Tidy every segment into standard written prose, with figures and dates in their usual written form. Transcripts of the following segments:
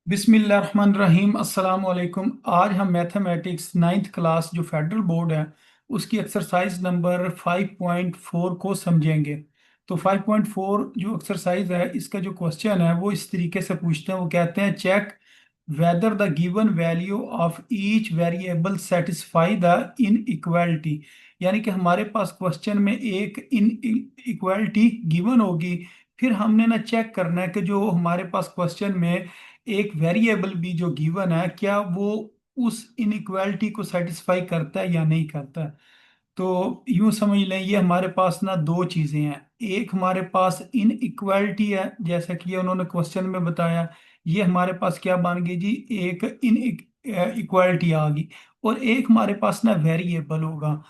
बिस्मिल्लाहिर्रहमानिर्रहीम अस्सलाम वालेकुम। आज हम मैथमेटिक्स नाइन्थ क्लास जो फेडरल बोर्ड है उसकी एक्सरसाइज नंबर 5.4 को समझेंगे। तो 5.4 जो एक्सरसाइज है इसका जो क्वेश्चन है वो इस तरीके से पूछते हैं। वो कहते हैं check whether the given value of each variable satisfy the inequality. यानी कि हमारे पास क्वेश्चन में एक इन इक्वालिटी गिवन होगी, फिर हमने ना चेक करना है कि जो हमारे पास क्वेश्चन में एक वेरिएबल भी जो गिवन है क्या वो उस इनइक्वालिटी को सेटिस्फाई करता है या नहीं करता है। तो यूं समझ लें ये हमारे पास ना दो चीजें हैं। एक हमारे पास इनइक्वालिटी है जैसा कि ये उन्होंने क्वेश्चन में बताया। ये हमारे पास क्या बन गई जी, एक इन इक्वालिटी आ गई। और एक हमारे पास ना वेरिएबल होगा।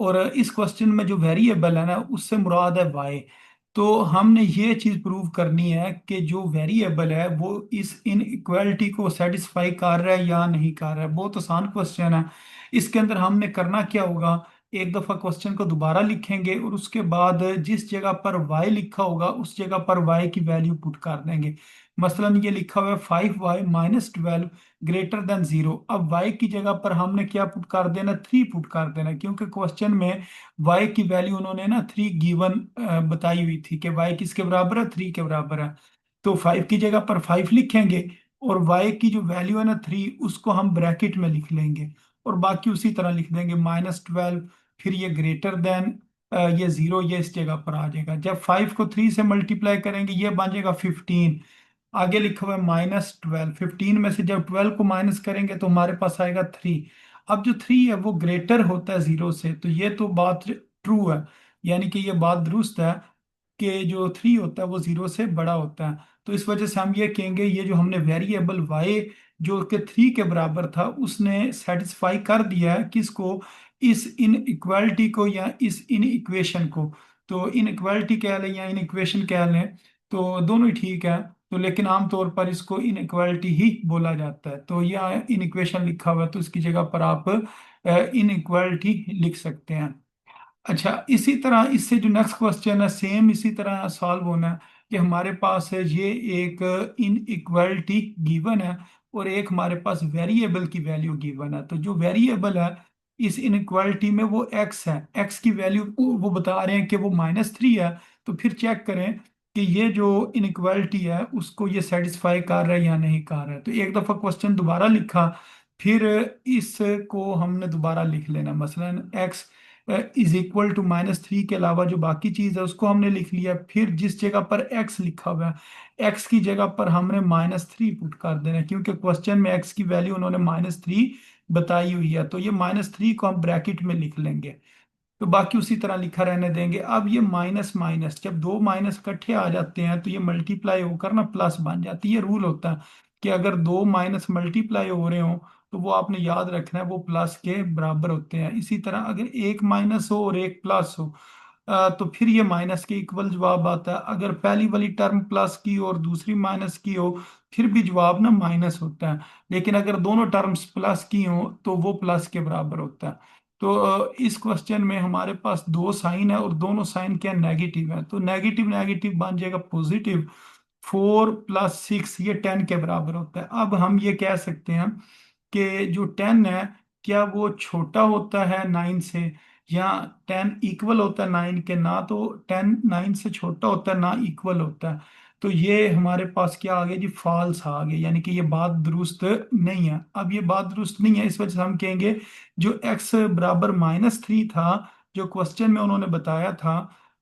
और इस क्वेश्चन में जो वेरिएबल है ना उससे मुराद है वाई। तो हमने ये चीज प्रूव करनी है कि जो वेरिएबल है वो इस इनइक्वालिटी को सेटिस्फाई कर रहा है या नहीं कर रहा है। बहुत आसान क्वेश्चन है। इसके अंदर हमने करना क्या होगा, एक दफा क्वेश्चन को दोबारा लिखेंगे और उसके बाद जिस जगह पर y लिखा होगा उस जगह पर y की वैल्यू पुट कर देंगे। मसलन ये लिखा हुआ है 5y-12 ग्रेटर देन 0। अब y की जगह पर हमने क्या पुट कर देना, 3 पुट कर देना, क्योंकि क्वेश्चन में y की वैल्यू उन्होंने ना 3 गिवन बताई हुई थी कि y किसके बराबर है, 3 के बराबर है। तो 5 की जगह पर 5 लिखेंगे और y की जो वैल्यू है ना 3 उसको हम ब्रैकेट में लिख लेंगे। और बाकी उसी तरह लिख देंगे -12, फिर ये ग्रेटर देन ये 0 ये इस जगह पर आ जाएगा। जब 5 को 3 से मल्टीप्लाई करेंगे ये बन जाएगा 15। आगे लिखा हुआ है -12, 15 में से जब 12 को माइनस करेंगे तो हमारे पास आएगा 3। अब जो 3 है वो ग्रेटर होता है 0 से, तो ये तो बात ट्रू है। यानी कि ये बात दुरुस्त है कि जो 3 होता है वो 0 से बड़ा होता है। तो इस वजह से हम ये कहेंगे ये जो हमने वेरिएबल y जो कि 3 के बराबर था उसने सेटिस्फाई कर दिया है किसको, इस इन इक्वालिटी को या इस इन इक्वेशन को। तो इन इक्वालिटी कह लें या इन इक्वेशन कह लें तो दोनों ही ठीक है। तो लेकिन आमतौर पर इसको इन इक्वालिटी ही बोला जाता है। तो यह इन इक्वेशन लिखा हुआ है तो इसकी जगह पर आप इन इक्वालिटी लिख सकते हैं। अच्छा, इसी तरह इससे जो नेक्स्ट क्वेश्चन है सेम इसी तरह सॉल्व होना है कि हमारे पास है ये एक इनइक्वालिटी गिवन है और एक हमारे पास वेरिएबल की वैल्यू गिवन है। तो जो वेरिएबल है इस इनइक्वालिटी में वो x है, x की वैल्यू वो बता रहे हैं कि वो -3 है। तो फिर चेक करें कि ये जो इनइक्वालिटी है उसको ये सेटिस्फाई कर रहा है या नहीं कर रहा है। तो एक दफा क्वेश्चन दोबारा लिखा, फिर इसको हमने दोबारा लिख लेना। मसलन x इज इक्वल टू -3 के अलावा जो बाकी चीज है उसको हमने लिख लिया। फिर जिस जगह पर x लिखा हुआ है x की जगह पर हमने -3 पुट कर देना है, क्योंकि क्वेश्चन में x की वैल्यू उन्होंने -3 बताई हुई है। तो ये -3 को हम ब्रैकेट में लिख लेंगे। तो बाकी उसी तरह लिखा रहने देंगे। अब ये माइनस माइनस जब दो माइनस इकट्ठे आ जाते हैं तो ये मल्टीप्लाई होकर ना प्लस बन जाती है। ये रूल होता है कि अगर दो माइनस मल्टीप्लाई हो रहे हो तो वो आपने याद रखना है वो प्लस के बराबर होते हैं। इसी तरह अगर एक माइनस हो और एक प्लस हो तो फिर ये माइनस के इक्वल जवाब आता है। अगर पहली वाली टर्म प्लस की और दूसरी माइनस की हो फिर भी जवाब ना माइनस होता है। लेकिन अगर दोनों टर्म्स प्लस की हो तो वो प्लस के बराबर होता है। तो इस क्वेश्चन में हमारे पास दो साइन है और दोनों साइन क्या नेगेटिव है, तो नेगेटिव नेगेटिव बन जाएगा पॉजिटिव। 4 + 6 ये 10 के बराबर होता है। अब हम ये कह सकते हैं कि जो 10 है क्या वो छोटा होता है 9 से, या 10 इक्वल होता है 9 के, ना तो 10 9 से छोटा होता है ना इक्वल होता है। तो ये हमारे पास क्या आ गया जी, फॉल्स आ गया, यानी कि ये बात दुरुस्त नहीं है। अब ये बात दुरुस्त नहीं है इस वजह से हम कहेंगे जो x बराबर -3 था जो क्वेश्चन में उन्होंने बताया था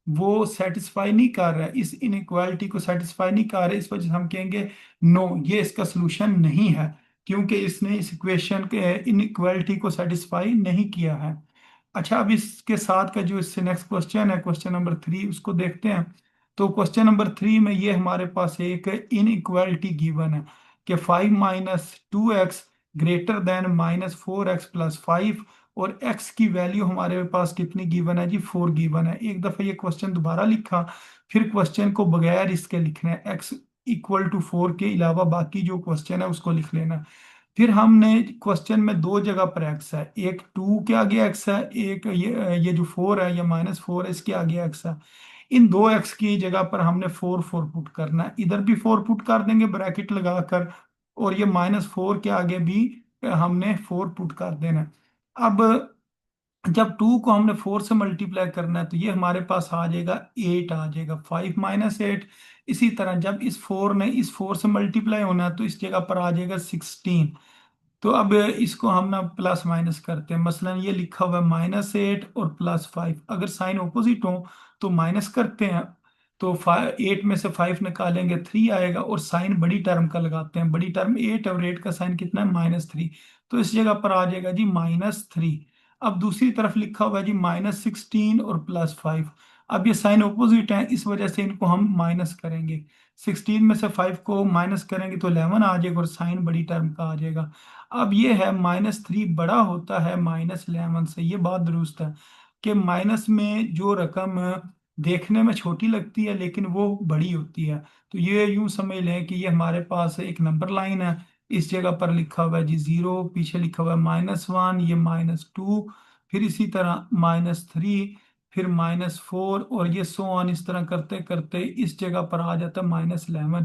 वो सेटिस्फाई नहीं कर रहा है, इस इनइक्वालिटी को सेटिस्फाई नहीं कर रहा है। इस वजह से हम कहेंगे नो, ये इसका सोल्यूशन नहीं है, क्योंकि इसने इस इक्वेशन के इनइक्वालिटी को सेटिस्फाई नहीं किया है। अच्छा, अब इसके साथ का जो इससे नेक्स्ट क्वेश्चन है क्वेश्चन नंबर 3 उसको देखते हैं। तो क्वेश्चन नंबर 3 में ये हमारे पास एक इनइक्वालिटी गिवन है कि 5 - 2x ग्रेटर देन -4x + 5। और x की वैल्यू हमारे पास कितनी गिवन है जी, 4 गिवन है। एक दफा ये क्वेश्चन दोबारा लिखा, फिर क्वेश्चन को बगैर इसके लिखना है, x = 4 के अलावा बाकी जो क्वेश्चन है उसको लिख लेना। फिर हमने क्वेश्चन में दो जगह पर एक्स है, एक 2 के आगे एक्स है, एक ये जो 4 है या -4 है इसके आगे एक्स है। इन दो एक्स की जगह पर हमने 4 4 पुट करना है। इधर भी 4 पुट कर देंगे ब्रैकेट लगाकर और ये -4 के आगे भी हमने 4 पुट कर देना है। अब जब 2 को हमने 4 से मल्टीप्लाई करना है तो ये हमारे पास आ जाएगा 8 आ जाएगा, 5 - 8। इसी तरह जब इस 4 ने इस 4 से मल्टीप्लाई होना है तो इस जगह पर आ जाएगा 16। तो अब इसको हम ना प्लस माइनस करते हैं, मसलन ये लिखा हुआ है -8 और +5, अगर साइन ऑपोजिट हो तो माइनस करते हैं। तो 8 में से 5 निकालेंगे 3 आएगा, और साइन बड़ी टर्म का लगाते हैं, बड़ी टर्म 8 और 8 का साइन कितना है -3। तो इस जगह पर आ जाएगा जी -3। अब दूसरी तरफ लिखा हुआ है जी -16 और +5। अब ये साइन ऑपोजिट है, इस वजह से इनको हम माइनस करेंगे। 16 में से 5 को माइनस करेंगे तो 11 आ जाएगा, और साइन बड़ी टर्म का आ जाएगा। अब ये है -3 बड़ा होता है -11 से, ये बात दुरुस्त है कि माइनस में जो रकम देखने में छोटी लगती है लेकिन वो बड़ी होती है। तो ये यूं समझ लें कि ये हमारे पास एक नंबर लाइन है, इस जगह पर लिखा हुआ है जी 0, पीछे लिखा हुआ है -1, ये -2, फिर इसी तरह -3, फिर -4, और ये सो ऑन, इस तरह करते करते इस जगह पर आ जाता है -11।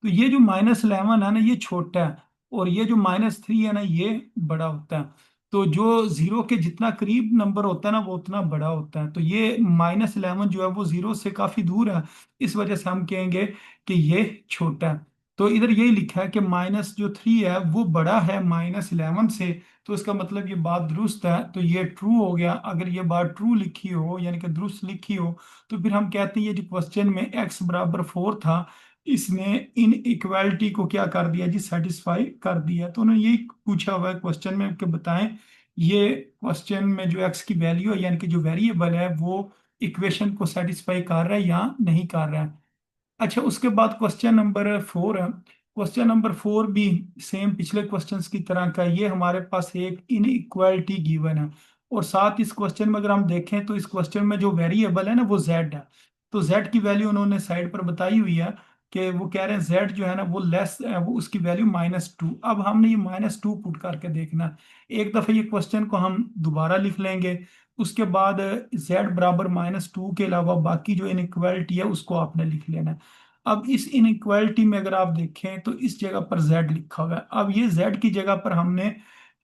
तो ये जो -11 है ना ये छोटा है, और ये जो -3 है ना ये बड़ा होता है। तो जो जीरो के जितना करीब नंबर होता है ना वो उतना बड़ा होता है। तो ये -11 जो है वो जीरो से काफी दूर है, इस वजह से हम कहेंगे कि ये छोटा है। तो इधर यही लिखा है कि -3 है वो बड़ा है -11 से। तो इसका मतलब ये बात दुरुस्त है, तो ये ट्रू हो गया। अगर ये बात ट्रू लिखी हो यानी कि दुरुस्त लिखी हो तो फिर हम कहते हैं ये जो क्वेश्चन में x = 4 था, इसने इन इक्वालिटी को क्या कर दिया जी, सेटिस्फाई कर दिया। तो उन्होंने यही पूछा हुआ है क्वेश्चन में कि बताएं ये क्वेश्चन में जो x की वैल्यू है यानी कि जो वेरिएबल है वो इक्वेशन को सेटिस्फाई कर रहा है या नहीं कर रहा है। अच्छा, उसके बाद क्वेश्चन नंबर 4 है। क्वेश्चन नंबर 4 भी सेम पिछले क्वेश्चंस की तरह का, ये हमारे पास एक इनइक्वालिटी गिवन है, और साथ इस क्वेश्चन में अगर हम देखें तो इस क्वेश्चन में जो वेरिएबल है ना वो z है। तो z की वैल्यू उन्होंने साइड पर बताई हुई है कि वो कह रहे हैं z जो है ना वो लेस है, वो उसकी वैल्यू -2। अब हमने ये -2 पुट करके देखना है। एक दफे ये क्वेश्चन को हम दोबारा लिख लेंगे, उसके बाद z = -2 के अलावा बाकी जो इनइक्वालिटी है उसको आपने लिख लेना है। अब इस इनइक्वालिटी में अगर आप देखें तो इस जगह पर z लिखा हुआ है। अब ये z की जगह पर हमने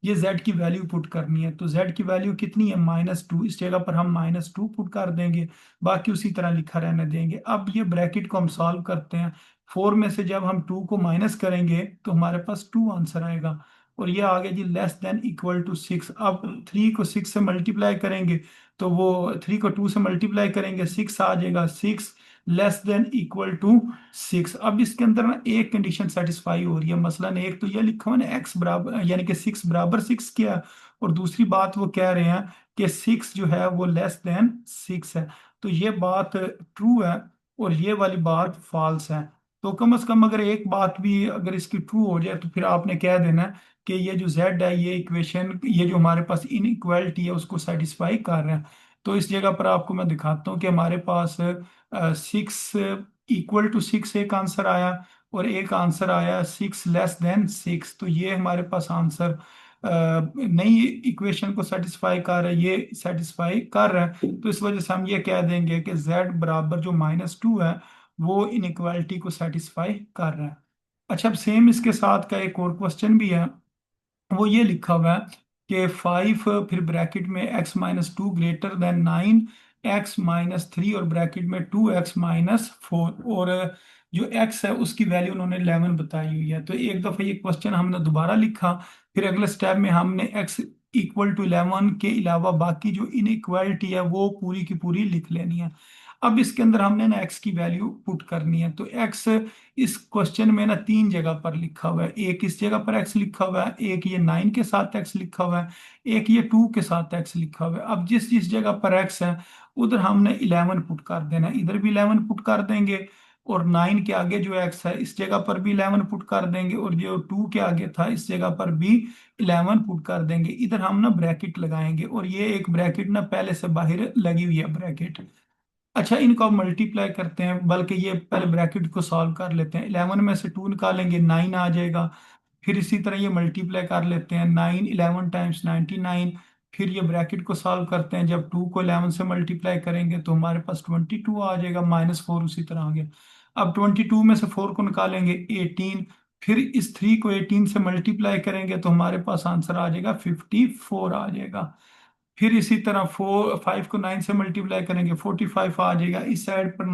ये z की वैल्यू पुट करनी है। तो z की वैल्यू कितनी है -2, इस जगह पर हम -2 पुट कर देंगे, बाकी उसी तरह लिखा रहने देंगे। अब ये ब्रैकेट को हम सॉल्व करते हैं। 4 में से जब हम 2 को माइनस करेंगे तो हमारे पास 2 आंसर आएगा, और ये आ गया जी << 6। अब 3 को 6 से मल्टीप्लाई करेंगे तो वो 3 को 2 से मल्टीप्लाई करेंगे 6 आ जाएगा, 6 << अब इसके अंदर ना एक कंडीशन सेटिस्फाई हो रही है, मसलन एक तो ये लिखा हुआ है ना x बराबर यानी कि 6 = 6 किया, और दूसरी बात वो कह रहे हैं कि 6 जो है वो << 6 है। तो ये बात ट्रू है और ये वाली बात फॉल्स है। तो कम से कम अगर एक बात भी अगर इसकी ट्रू हो जाए तो फिर आपने कह देना कि ये जो z है ये इक्वेशन, ये जो हमारे पास इनइक्वालिटी है उसको सेटिस्फाई कर रहे हैं। तो इस जगह पर आपको मैं दिखाता हूँ कि हमारे पास 6 = 6 एक आंसर आया, और एक आंसर आया 6 << 6। तो ये हमारे पास आंसर नई इक्वेशन को सेटिस्फाई कर रहा है, ये सेटिस्फाई कर रहा है। तो इस वजह से हम ये कह देंगे कि z बराबर जो -2 है वो इनइक्वालिटी को सेटिस्फाई कर रहा है। अच्छा, अब सेम इसके साथ का एक और क्वेश्चन भी है। वो ये लिखा हुआ है कि 5, फिर ब्रैकेट में x - 2 > 9, x - 3, और ब्रैकेट में 2x - 4, और जो x है उसकी वैल्यू उन्होंने 11 बताई हुई है। तो एक दफ़ा ये क्वेश्चन हमने दोबारा लिखा, फिर अगले स्टेप में हमने x = 11 के अलावा बाकी जो इनइक्वालिटी है वो पूरी की पूरी लिख लेनी है। अब इसके अंदर हमने ना x की वैल्यू पुट करनी है। तो x इस क्वेश्चन में ना 3 जगह पर लिखा हुआ है, एक इस जगह पर x लिखा हुआ है, एक ये 9 के साथ x लिखा हुआ है, एक ये 2 के साथ x लिखा हुआ है। अब जिस जिस जगह पर x है उधर हमने 11 पुट कर देना है, इधर भी 11 पुट कर देंगे, और 9 के आगे जो x है इस जगह पर भी 11 पुट कर देंगे, और जो 2 के आगे था इस जगह पर भी 11 पुट कर देंगे। इधर हम ना ब्रैकेट लगाएंगे, और ये एक ब्रैकेट ना पहले से बाहर लगी हुई है ब्रैकेट। अच्छा, इनको आप मल्टीप्लाई करते हैं, बल्कि ये पहले ब्रैकेट को सॉल्व कर लेते हैं। 11 में से 2 निकालेंगे 9 आ जाएगा। फिर इसी तरह ये मल्टीप्लाई कर लेते हैं, 9 11 टाइम्स 99। फिर ये ब्रैकेट को सॉल्व करते हैं, जब 2 को 11 से मल्टीप्लाई करेंगे तो हमारे पास 22 आ जाएगा, -4 उसी तरह आ गया। अब 22 में से 4 को निकालेंगे 18, फिर इस 3 को 18 से मल्टीप्लाई करेंगे तो हमारे पास आंसर आ जाएगा 54 आ जाएगा। फिर इसी तरह 5 को 9 से मल्टीप्लाई करेंगे 45 आ जाएगा। इस साइड पर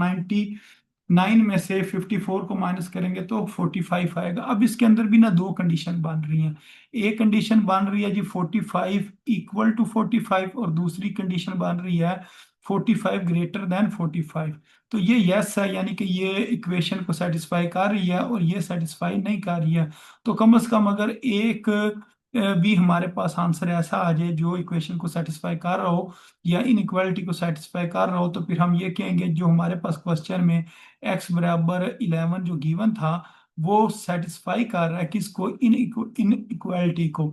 9 में से 54 को माइनस करेंगे तो 45 आएगा। अब इसके अंदर भी ना दो कंडीशन बन रही हैं। एक कंडीशन बन रही है जी 45 इक्वल टू 45, और दूसरी कंडीशन बन रही है 45 ग्रेटर देन 45। तो ये यस है, यानी कि ये इक्वेशन को सेटिस्फाई कर रही है और ये सेटिस्फाई नहीं कर रही है। तो कम से कम अगर एक भी हमारे पास आंसर ऐसा आ जाए जो इक्वेशन को सेटिस्फाई कर रहा हो या इनइक्वालिटी को सेटिस्फाई कर रहा हो, तो फिर हम ये कहेंगे जो हमारे पास क्वेश्चन में x बराबर 11 जो गिवन था वो सेटिस्फाई कर रहा है किसको, इन इक्वालिटी को।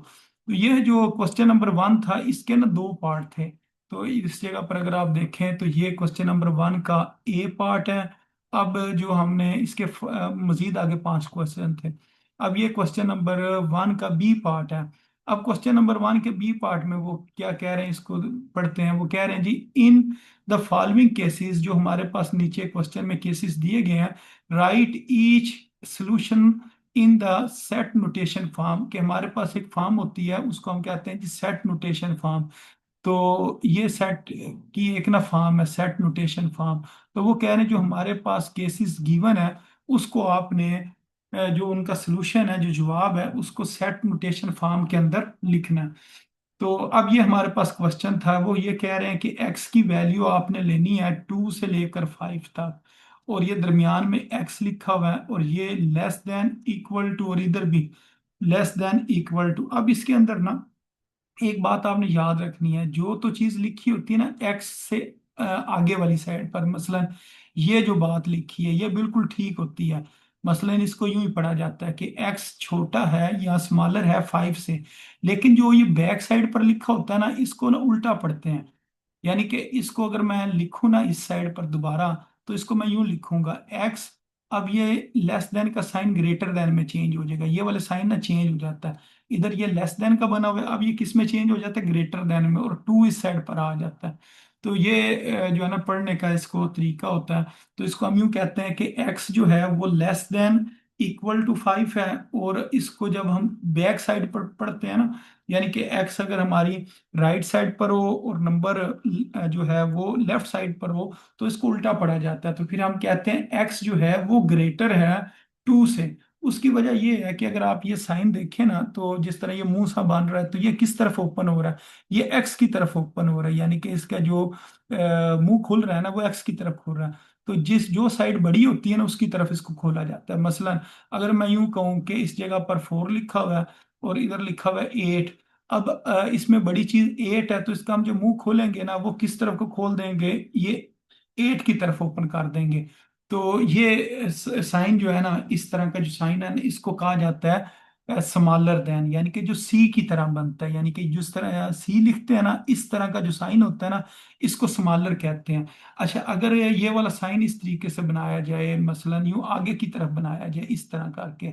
तो ये जो क्वेश्चन नंबर 1 था इसके ना दो पार्ट थे। तो इस जगह पर अगर आप देखें तो ये क्वेश्चन नंबर 1 का ए पार्ट है। अब जो हमने इसके मजीद आगे 5 क्वेश्चन थे। अब ये क्वेश्चन नंबर 1 का बी पार्ट है। अब क्वेश्चन नंबर 1 के बी पार्ट में वो क्या कह रहे हैं, इसको पढ़ते हैं। वो कह रहे हैं जी इन द फॉलोइंग केसेस, जो हमारे पास नीचे क्वेश्चन में केसेस दिए गए हैं, right each solution in the set notation form. के हमारे पास एक फॉर्म होती है उसको हम कहते हैं जी सेट नोटेशन फॉर्म। तो ये सेट की एक ना फॉर्म है, सेट नोटेशन फॉर्म। तो वो कह रहे हैं जो हमारे पास केसेस गिवन है उसको आपने जो उनका सलूशन है, जो जवाब है, उसको सेट नोटेशन फॉर्म के अंदर लिखना है। तो अब ये हमारे पास क्वेश्चन था, वो ये कह रहे हैं कि x की वैल्यू आपने लेनी है 2 से लेकर 5 तक, और ये दरमियान में x लिखा हुआ है, और ये लेस देन इक्वल टू, और इधर भी लेस देन इक्वल टू। अब इसके अंदर ना एक बात आपने याद रखनी है, जो तो चीज लिखी होती है ना एक्स से आगे वाली साइड पर, मसलन ये जो बात लिखी है ये बिल्कुल ठीक होती है। मसलन इसको यूं ही पढ़ा जाता है कि एक्स छोटा है या स्मॉलर है 5 से। लेकिन जो ये बैक साइड पर लिखा होता है ना, इसको ना उल्टा पढ़ते हैं। यानी कि इसको अगर मैं लिखूं ना इस साइड पर दोबारा, तो इसको मैं यूं लिखूंगा एक्स। अब ये लेस देन का साइन ग्रेटर देन में चेंज हो जाएगा, ये वाला साइन ना चेंज हो जाता है। इधर ये लेस देन का बना हुआ है, अब ये किस में चेंज हो जाता है, ग्रेटर देन में, और टू इस साइड पर आ जाता है। तो ये जो है ना पढ़ने का इसको तरीका होता है। तो इसको हम यूं कहते हैं कि एक्स जो है वो लेस देन इक्वल टू 5 है। और इसको जब हम बैक साइड पर पढ़ते हैं ना, यानी कि एक्स अगर हमारी राइट साइड पर हो और नंबर जो है वो लेफ्ट साइड पर हो, तो इसको उल्टा पढ़ा जाता है। तो फिर हम कहते हैं एक्स जो है वो ग्रेटर है 2 से। उसकी वजह ये है कि अगर आप ये साइन देखें ना, तो जिस तरह ये मुंह सा बन रहा है, तो ये किस तरफ ओपन हो रहा है, ये एक्स की तरफ ओपन हो रहा है। यानी कि इसका जो मुंह खुल रहा है ना वो एक्स की तरफ खुल रहा है। तो जिस जो साइड बड़ी होती है ना उसकी तरफ इसको खोला जाता है। मसलन अगर मैं यूं कहूं कि इस जगह पर 4 लिखा हुआ है और इधर लिखा हुआ है 8। अब इसमें बड़ी चीज 8 है, तो इसका हम जो मुंह खोलेंगे ना वो किस तरफ को खोल देंगे, ये 8 की तरफ ओपन कर देंगे। तो ये साइन जो है ना, इस तरह का जो साइन है ना, इसको कहा जाता है स्मॉलर देन, यानी कि जो सी की तरह बनता है। यानी कि जिस तरह सी लिखते हैं ना, इस तरह का जो साइन होता है ना, इसको स्मॉलर कहते हैं। अच्छा, अगर ये वाला साइन इस तरीके से बनाया जाए, मसलन यूं आगे की तरफ बनाया जाए इस तरह करके,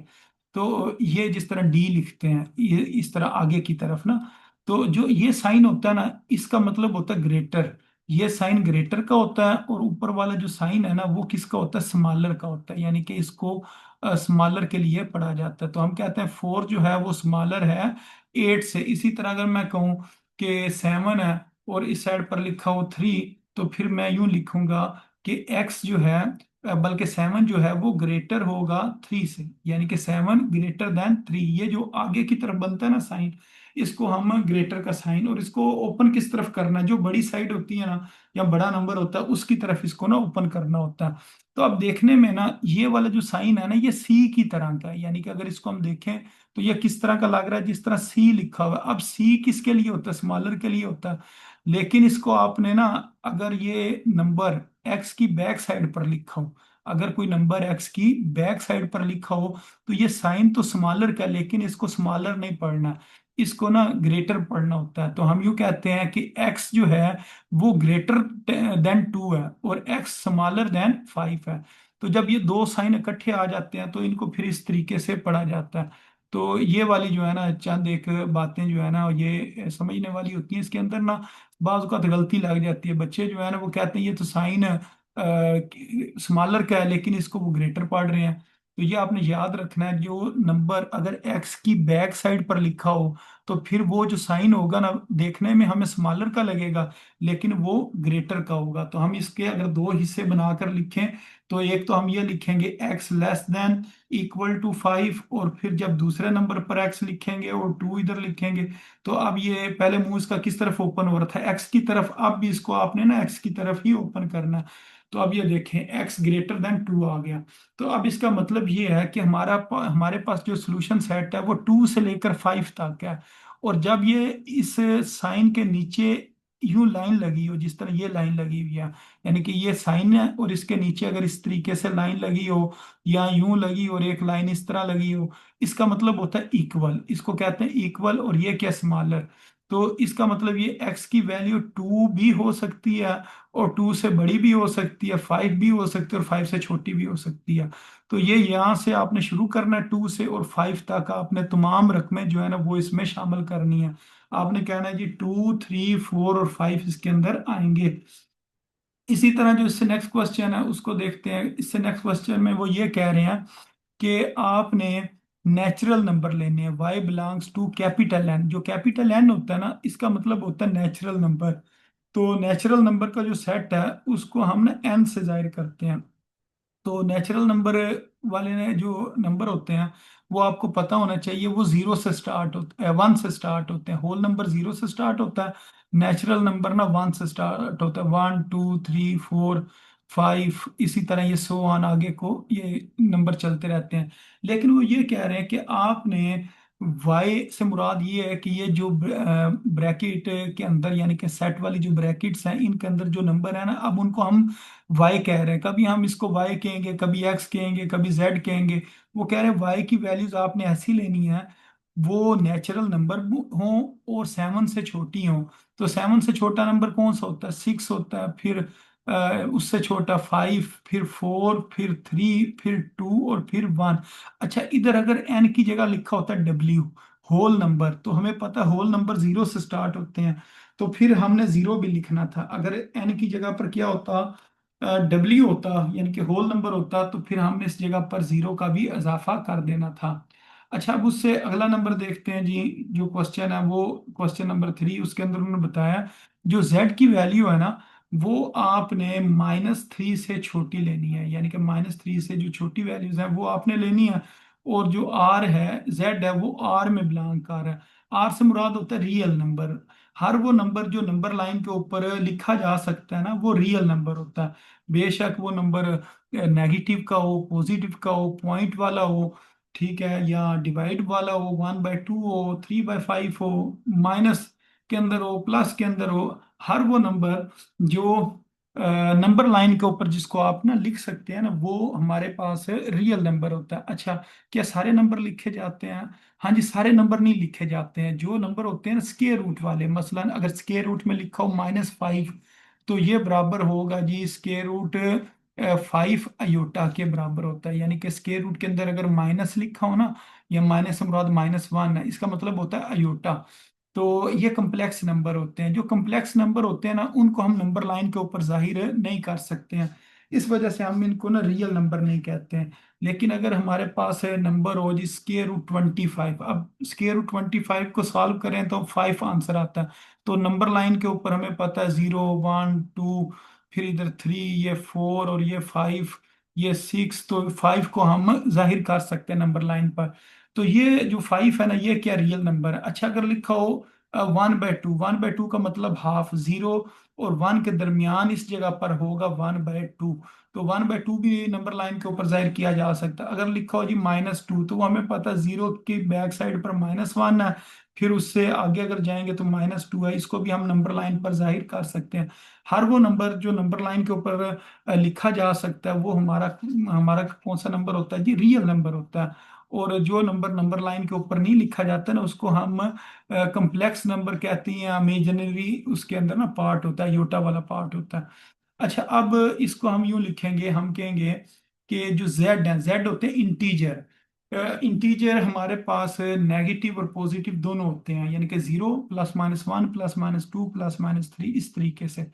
तो ये जिस तरह डी लिखते हैं ये इस तरह आगे की तरफ ना, तो जो ये साइन होता है ना इसका मतलब होता है ग्रेटर। ये साइन ग्रेटर का होता है, और ऊपर वाला जो साइन है ना वो किसका होता है, स्मॉलर का होता है। यानी कि इसको स्मॉलर के लिए पढ़ा जाता है। तो हम कहते हैं 4 जो है वो स्मॉलर है 8 से। इसी तरह अगर मैं कहूँ कि 7 है और इस साइड पर लिखा हो 3, तो फिर मैं यूं लिखूंगा कि एक्स जो है बल्कि 7 जो है वो ग्रेटर होगा 3 से। यानी कि 7 ग्रेटर देन 3, ये जो आगे की तरफ बनता है ना साइन, इसको हम ग्रेटर का साइन, और इसको ओपन किस तरफ करना है, जो बड़ी साइड होती है ना या बड़ा नंबर होता है उसकी तरफ इसको ना ओपन करना होता है। तो अब देखने में ना ये वाला जो साइन है ना ये सी की तरह का है। यानी कि अगर इसको हम देखें तो ये किस तरह का लग रहा है, जिस तरह सी लिखा हुआ है। अब सी किसके लिए होता है, स्मॉलर के लिए होता है। लेकिन इसको आपने ना, अगर ये नंबर एक्स की बैक साइड पर लिखा हो, अगर कोई नंबर एक्स की बैक साइड पर लिखा हो, तो ये साइन तो स्मॉलर का, लेकिन इसको स्मॉलर नहीं पढ़ना, इसको ना ग्रेटर पढ़ना होता है। तो हम यूं कहते हैं कि x जो है वो ग्रेटर देन 2 है और x स्मॉलर देन 5 है। तो जब ये दो साइन इकट्ठे आ जाते हैं तो इनको फिर इस तरीके से पढ़ा जाता है। तो ये वाली जो है ना चंद एक बातें जो है ना ये समझने वाली होती हैं। इसके अंदर ना बाज़ औक़ात गलती लग जाती है, बच्चे जो है ना वो कहते हैं ये तो साइन स्मॉलर का है लेकिन इसको वो ग्रेटर पढ़ रहे हैं। तो ये आपने याद रखना है, जो नंबर अगर एक्स की बैक साइड पर लिखा हो तो फिर वो जो साइन होगा ना, देखने में हमें स्मॉलर का लगेगा लेकिन वो ग्रेटर का होगा। तो हम इसके अगर दो हिस्से बनाकर लिखें तो एक तो हम ये लिखेंगे x less than equal to 5, और फिर जब दूसरे नंबर पर एक्स लिखेंगे और 2 इधर लिखेंगे। तो अब ये पहले मुंह इसका किस तरफ ओपन हो रहा था, एक्स की तरफ, अब भी इसको आपने ना एक्स की तरफ ही ओपन करना है। तो अब ये देखें एक्स ग्रेटर देन 2 आ गया। तो अब इसका मतलब ये है कि हमारे पास जो सोल्यूशन सेट है वो 2 से लेकर 5 तक है। और जब ये इस साइन के नीचे यूं लाइन लगी हो, जिस तरह ये लाइन लगी हुई है, यानी कि ये साइन है और इसके नीचे अगर इस तरीके से लाइन लगी हो या यूं लगी और एक लाइन इस तरह लगी हो, इसका मतलब होता है इक्वल, इसको कहते हैं इक्वल। और ये क्या, स्मॉलर। तो इसका मतलब ये एक्स की वैल्यू 2 भी हो सकती है और 2 से बड़ी भी हो सकती है, 5 भी हो सकती है और 5 से छोटी भी हो सकती है। तो ये यहाँ से आपने शुरू करना है 2 से, और 5 तक आपने तमाम रकमें जो है ना वो इसमें शामिल करनी है। आपने कहना है जी 2, 3, 4 और 5 इसके अंदर आएंगे। इसी तरह जो इससे नेक्स्ट क्वेश्चन है उसको देखते हैं। इससे नेक्स्ट क्वेश्चन में वो ये कह रहे हैं कि आपने नेचुरल नंबर लेने हैं, y belongs to capital N. जो कैपिटल एन होता है ना, इसका मतलब होता है नेचुरल नंबर। तो नेचुरल नंबर का जो सेट है उसको हम ना एन से जाहिर करते हैं। तो नेचुरल नंबर वाले ने जो नंबर होते हैं वो आपको पता होना चाहिए, वो जीरो से स्टार्ट होते हैं, 1 से स्टार्ट होते हैं। होल नंबर जीरो से स्टार्ट होता है, नेचुरल नंबर ना 1 से स्टार्ट होता है। 1, 2, 3, 4, 5, इसी तरह ये सो ऑन आगे को ये नंबर चलते रहते हैं। लेकिन वो ये कह रहे हैं कि आपने वाई से मुराद ये है कि ये जो ब्रैकेट के अंदर, यानी कि सेट वाली जो ब्रैकेट्स हैं, इनके अंदर जो नंबर है ना, अब उनको हम वाई कह रहे हैं। कभी हम इसको वाई कहेंगे, कभी एक्स कहेंगे, कभी जेड कहेंगे। वो कह रहे हैं वाई की वैल्यूज आपने ऐसी लेनी है वो नेचुरल नंबर हो और 7 से छोटी हो। तो 7 से छोटा नंबर कौन सा होता है, 6 होता है। फिर उससे छोटा 5, फिर 4, फिर 3, फिर 2 और फिर 1। अच्छा, इधर अगर एन की जगह लिखा होता है डब्ल्यू, होल नंबर, तो हमें पता है होल नंबर जीरो से स्टार्ट होते हैं। तो फिर हमने जीरो भी लिखना था। अगर एन की जगह पर क्या होता, डब्ल्यू होता, यानी कि होल नंबर होता, तो फिर हमने इस जगह पर जीरो का भी इजाफा कर देना था। अच्छा, अब उससे अगला नंबर देखते हैं जी। जो क्वेश्चन है वो क्वेश्चन नंबर 3, उसके अंदर उन्होंने बताया जो z की वैल्यू है ना, वो आपने -3 से छोटी लेनी है, यानी कि -3 से जो छोटी वैल्यूज है वो आपने लेनी है। और जो r है, z है, वो r में बिलोंग कर रहा है। r से मुराद होता है रियल नंबर। हर वो नंबर जो नंबर लाइन के ऊपर लिखा जा सकता है ना, वो रियल नंबर होता है। बेशक वो नंबर नेगेटिव का हो, पॉजिटिव का हो, पॉइंट वाला हो, ठीक है, या डिवाइड वाला हो, 1/2 हो, 3/5 हो, माइनस के अंदर हो, प्लस के अंदर हो। हर वो नंबर जो नंबर लाइन के ऊपर जिसको आप ना लिख सकते हैं ना, वो हमारे पास रियल नंबर होता है। अच्छा, क्या सारे नंबर लिखे जाते हैं? हाँ जी, सारे नंबर नहीं लिखे जाते हैं। जो नंबर होते हैं ना स्क्वायर रूट वाले, मसलन अगर स्क्वायर रूट में लिखा हो -5, तो ये बराबर होगा जी स्क्वायर रूट 5 अयोटा के बराबर होता है। यानी कि स्क्वायर रूट के अंदर अगर माइनस लिखा हो ना, या माइनस से मुराद -1 है, इसका मतलब होता है अयोटा। तो ये कम्प्लेक्स नंबर होते हैं। जो कम्प्लेक्स नंबर होते हैं ना, उनको हम नंबर लाइन के ऊपर जाहिर नहीं कर सकते हैं। इस वजह से हम इनको ना रियल नंबर नहीं कहते हैं। लेकिन अगर हमारे पास है नंबर हो जी स्क्वायर रूट 25, अब स्क्वायर रूट 25 को सॉल्व करें तो 5 आंसर आता है। तो नंबर लाइन के ऊपर हमें पता है 0, 1, 2, फिर इधर 3, ये 4 और ये 5, ये 6। तो 5 को हम जाहिर कर सकते हैं नंबर लाइन पर। तो ये जो 5 है ना, ये क्या रियल नंबर है। अच्छा, अगर लिखा हो 1/2, 1/2 का मतलब हाफ, 0 और 1 के दरमियान इस जगह पर होगा 1/2। तो 1/2 भी नंबर लाइन के ऊपर जाहिर किया जा सकता है। अगर लिखा हो जी -2, तो वो हमें पता है 0 की बैक साइड पर -1 है, फिर उससे आगे अगर जाएंगे तो -2 है, इसको भी हम नंबर लाइन पर जाहिर कर सकते हैं। हर वो नंबर जो नंबर लाइन के ऊपर लिखा जा सकता है वो हमारा हमारा कौन सा नंबर होता है जी, रियल नंबर होता है। और जो नंबर नंबर लाइन के ऊपर नहीं लिखा जाता ना, उसको हम कम्प्लेक्स नंबर कहते हैं, या इमेजिनरी उसके अंदर ना पार्ट होता है, योटा वाला पार्ट होता है। अच्छा, अब इसको हम यूं लिखेंगे, हम कहेंगे कि जो जेड है, जेड होते हैं इंटीजर। इंटीजर हमारे पास नेगेटिव और पॉजिटिव दोनों होते हैं, यानी कि 0, +-1, +-2, +-3, इस तरीके से।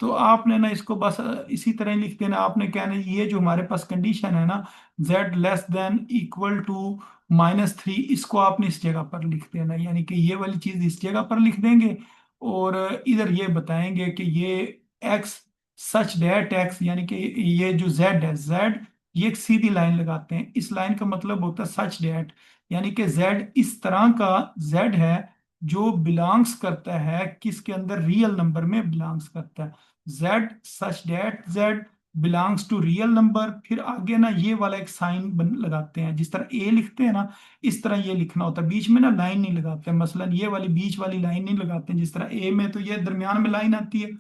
तो आपने ना इसको बस इसी तरह ही लिख देना। आपने कहना है ये जो हमारे पास कंडीशन है ना, z less than equal to -3, इसको आपने इस जगह पर लिख देना, यानी कि ये वाली चीज इस जगह पर लिख देंगे। और इधर ये बताएंगे कि ये x सच दैट x, यानी कि ये जो z है, z ये एक सीधी लाइन लगाते हैं। इस लाइन का मतलब होता है सच दैट, यानी कि z इस तरह का z है जो बिलोंग्स करता है किसके अंदर, रियल नंबर में बिलोंग्स करता है। z such that z belongs to real number. फिर आगे ना ये वाला एक साइन बन लगाते हैं, जिस तरह ए लिखते हैं ना, इस तरह ये लिखना होता है। बीच में ना लाइन नहीं लगाते, मसलन ये वाली बीच वाली लाइन नहीं लगाते हैं, जिस तरह ए में तो ये दरमियान में लाइन आती है,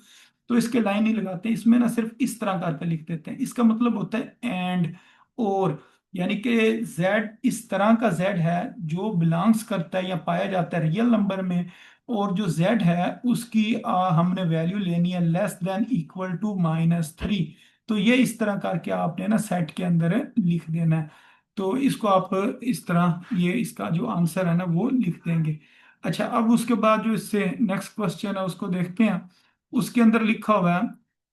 तो इसके लाइन नहीं लगाते, इसमें ना सिर्फ इस तरह करके लिख देते हैं। इसका मतलब होता है एंड और, यानी कि z इस तरह का z है जो बिलोंग्स करता है या पाया जाता है रियल नंबर में, और जो z है उसकी हमने वैल्यू लेनी है लेस देन इक्वल टू -3। तो ये इस तरह करके आपने ना सेट के अंदर लिख देना है। तो इसको आप इस तरह, ये इसका जो आंसर है ना वो लिख देंगे। अच्छा, अब उसके बाद जो इससे नेक्स्ट क्वेश्चन है उसको देखते हैं। उसके अंदर लिखा हुआ है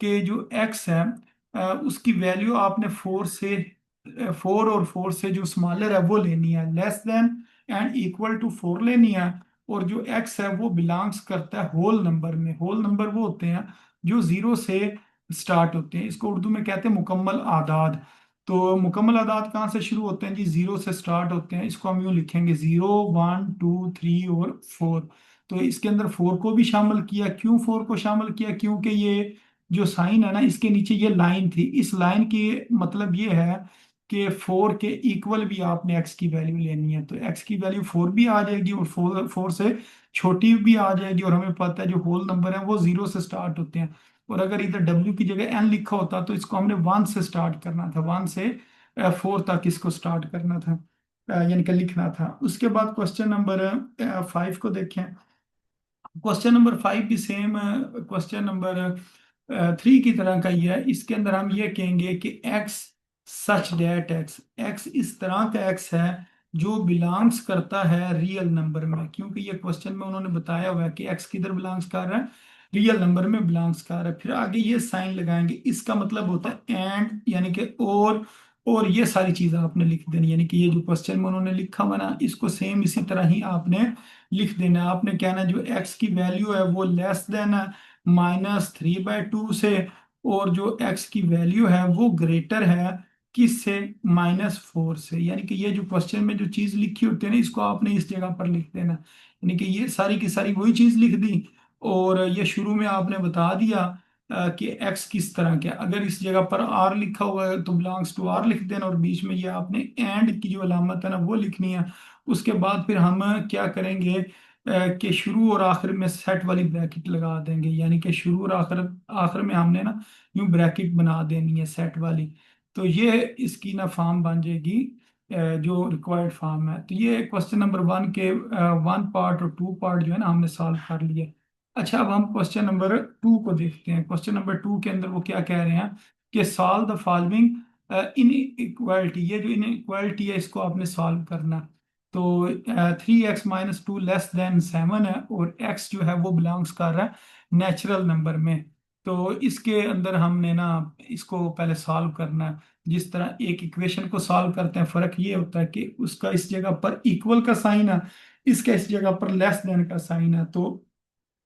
कि जो x है उसकी वैल्यू आपने 4 से 4 और 4 से जो स्मॉलर है वो लेनी है, less than and equal to 4 लेनी है। और जो x है वो बिलोंग्स करता है होल नंबर में। होल नंबर वो होते हैं जो 0 से स्टार्ट होते हैं, इसको उर्दू में कहते हैं मुकम्मल आदाद। तो मुकम्मल आदाद कहाँ से शुरू होते हैं जी, 0 से स्टार्ट होते हैं। इसको हम यूँ लिखेंगे 0 1 2 3 और 4। तो इसके अंदर 4 को भी शामिल किया। क्यों 4 को शामिल किया, क्योंकि ये जो साइन है ना इसके नीचे ये लाइन थी, इस लाइन की मतलब ये है कि 4 के इक्वल भी आपने x की वैल्यू लेनी है। तो x की वैल्यू 4 भी आ जाएगी और 4 से छोटी भी आ जाएगी। और हमें पता है जो होल नंबर है वो 0 से स्टार्ट होते हैं। और अगर इधर w की जगह n लिखा होता तो इसको हमने 1 से स्टार्ट करना था, 1 से 4 तक इसको स्टार्ट करना था, यानी कि लिखना था। उसके बाद क्वेश्चन नंबर 5 को देखें। क्वेश्चन नंबर 5 भी सेम क्वेश्चन नंबर 3 की तरह का ही है। इसके अंदर हम ये कहेंगे कि x सच डेट x, x इस तरह का x है जो बिलोंग्स करता है रियल नंबर में। क्योंकि ये क्वेश्चन में उन्होंने बताया हुआ है कि x किधर बिलोंग्स कर रहा है, रियल नंबर में बिलोंग्स कर रहा है। फिर आगे ये साइन लगाएंगे, इसका मतलब होता है एंड, यानी कि और ये सारी चीजें आपने लिख देनी, यानी कि ये जो क्वेश्चन में उन्होंने लिखा हुआ ना इसको सेम इसी तरह ही आपने लिख देना है। आपने कहना है जो x की वैल्यू है वो लेस देन है -3/2 से, और जो x की वैल्यू है वो ग्रेटर है किससे, -4 से। यानी कि ये जो क्वेश्चन में जो चीज लिखी होती है ना इसको आपने इस जगह पर लिख देना। यानी कि ये सारी की सारी वही चीज लिख दी, और ये शुरू में आपने बता दिया कि x किस तरह के। अगर इस जगह पर r लिखा हुआ है तो बिलोंग्स टू r लिख देना, और बीच में ये आपने एंड की जो अलामत है ना वो लिखनी है। उसके बाद फिर हम क्या करेंगे कि शुरू और आखिर में सेट वाली ब्रैकेट लगा देंगे, यानी कि शुरू और आखिर आखिर में हमने ना यूं ब्रैकेट बना देनी है सेट वाली। तो ये इसकी ना फॉर्म बन जाएगी जो रिक्वायर्ड फॉर्म है। तो ये क्वेश्चन नंबर 1 के 1 पार्ट और 2 पार्ट जो है ना हमने सॉल्व कर लिए। अच्छा, अब हम क्वेश्चन नंबर 2 को देखते हैं। क्वेश्चन नंबर 2 के अंदर वो क्या कह रहे हैं कि solve the following in equality. ये जो इन इक्वालिटी है इसको आपने सॉल्व करना। तो 3x - 2 लेस देन 7 है, और x जो है वो बिलोंग्स कर रहा है नेचुरल नंबर में। तो इसके अंदर हमने ना इसको पहले सॉल्व करना है। जिस तरह एक इक्वेशन को सॉल्व करते हैं, फर्क ये होता है कि उसका इस जगह पर इक्वल का साइन है, इसका इस जगह पर लेस देन का साइन है। तो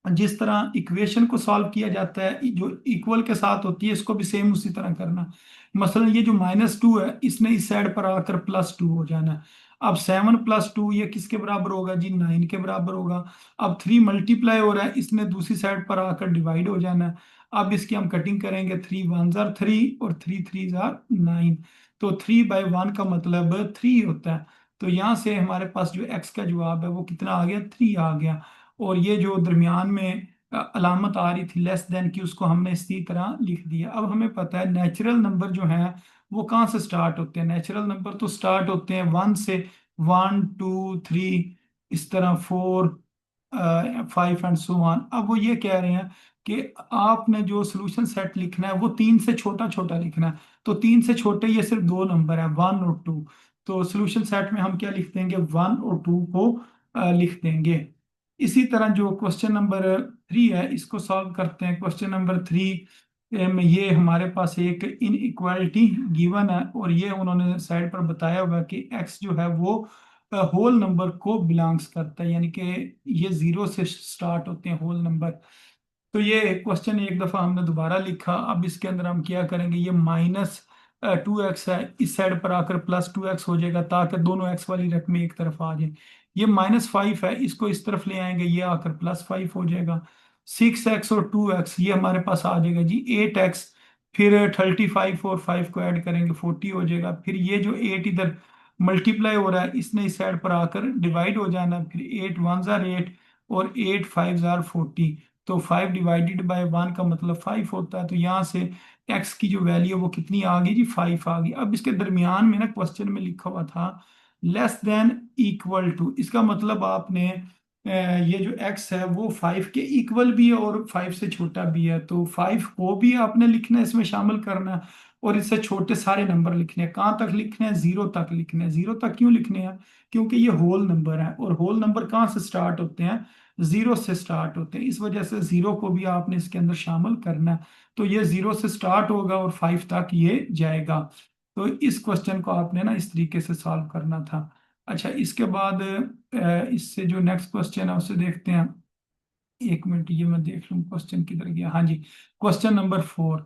जिस तरह इक्वेशन को सॉल्व किया जाता है जो इक्वल के साथ होती है, इसको भी सेम उसी तरह करना। मसलन ये जो -2 है इसने इस साइड पर आकर +2 हो जाना। अब 7 + 2 ये किसके बराबर होगा जी, 9 के बराबर होगा। अब 3 मल्टीप्लाई हो रहा है, इसने दूसरी साइड पर आकर डिवाइड हो जाना। अब इसकी हम कटिंग करेंगे, 3 1 जार 3 और 3 3 जार 9। तो 3/1 का मतलब 3 होता है। तो यहाँ से हमारे पास जो x का जवाब है वो कितना आ गया, 3 आ गया। और ये जो दरमियान में अलामत आ रही थी लेस देन की, उसको हमने इसी तरह लिख दिया। अब हमें पता है नेचुरल नंबर जो है वो कहाँ से स्टार्ट होते हैं। नेचुरल नंबर तो स्टार्ट होते हैं 1 से, 1 2 3, इस तरह 4 5 एंड सो ऑन। अब वो ये कह रहे हैं कि आपने जो सोल्यूशन सेट लिखना है वो 3 से छोटा छोटा लिखना है। तो 3 से छोटे ये सिर्फ दो नंबर है, 1 और 2। तो सोल्यूशन सेट में हम क्या लिख देंगे, 1 और 2 को लिख देंगे। इसी तरह जो क्वेश्चन नंबर 3 है, इसको सॉल्व करते हैं। क्वेश्चन नंबर 3 में ये हमारे पास एक इनइक्वालिटी गिवन है, और ये उन्होंने साइड पर बताया हुआ है कि एक्स जो है वो होल नंबर को बिलोंग्स करता है, यानी कि ये जीरो से स्टार्ट होते हैं होल नंबर। तो ये क्वेश्चन एक दफा हमने दोबारा लिखा। अब इसके अंदर हम क्या करेंगे, ये -2x है, इस साइड पर आकर +2x हो जाएगा, ताकि दोनों x वाली रकम एक तरफ आ जाए। ये -5 है, इसको इस तरफ ले आएंगे, ये आकर +5 हो जाएगा। 6x और 2x ये हमारे पास आ जाएगा जी 8x। फिर 35 और 5 को ऐड करेंगे 40 हो जाएगा। फिर ये जो 8 इधर मल्टीप्लाई हो रहा है, इसने इस साइड पर आकर डिवाइड हो जाना। फिर 8 1 जार 8 और 8 5 जार 40। तो 5 डिवाइडेड बाय 1 का मतलब 5 होता है। तो यहाँ से x की जो वैल्यू है वो कितनी आ गई जी, 5 आ गई। अब इसके दरमियान में ना क्वेश्चन में लिखा हुआ था लेस देन इक्वल टू, इसका मतलब आपने ये जो x है वो 5 के इक्वल भी है और 5 से छोटा भी है। तो 5 को भी आपने लिखना है, इसमें शामिल करना है, और इससे छोटे सारे नंबर लिखने हैं। कहाँ तक लिखने हैं, 0 तक लिखने हैं। 0 तक क्यों लिखने हैं, क्योंकि ये होल नंबर है, और होल नंबर कहाँ से स्टार्ट होते हैं, 0 से स्टार्ट होते हैं। इस वजह से 0 को भी आपने इसके अंदर शामिल करना है। तो ये 0 से स्टार्ट होगा और 5 तक ये जाएगा। तो इस क्वेश्चन को आपने ना इस तरीके से सॉल्व करना था। अच्छा, इसके बाद इससे जो नेक्स्ट क्वेश्चन है उसे देखते हैं। एक मिनट, ये मैं देख लूँ क्वेश्चन किधर गया। हाँ जी, क्वेश्चन नंबर 4।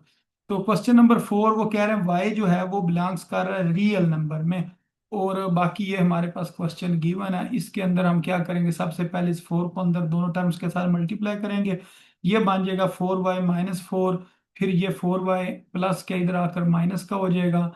तो क्वेश्चन नंबर 4 वो कह रहे हैं वाई जो है वो बिलोंग्स कर रहा है रियल नंबर में, और बाकी ये हमारे पास क्वेश्चन गिवन है। इसके अंदर हम क्या करेंगे, सबसे पहले इस 4 को अंदर दोनों टर्म्स के साथ मल्टीप्लाई करेंगे। ये बन जाएगा 4y-4। फिर ये 4y प्लस क्या इधर आकर माइनस का हो जाएगा,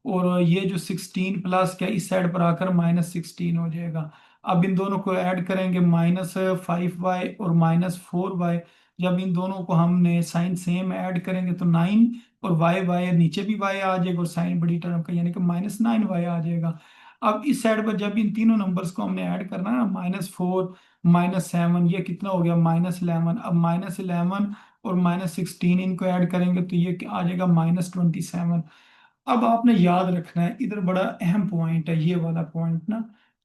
और ये जो 16 प्लस क्या इस साइड पर आकर -16 हो जाएगा। अब इन दोनों को ऐड करेंगे, -5y और -4y। जब इन दोनों को हमने साइन सेम ऐड करेंगे तो 9, और वाई वाई नीचे भी y आ जाएगा, और साइन बड़ी टर्म का यानी कि -9y आ जाएगा। अब इस साइड पर जब इन तीनों नंबर्स को हमने ऐड करना है ना, -4 -7 ये कितना हो गया, -11। अब -11 और -16 इनको ऐड करेंगे तो ये आ जाएगा -27। अब आपने याद रखना है, इधर बड़ा अहम पॉइंट है ये वाला पॉइंट ना,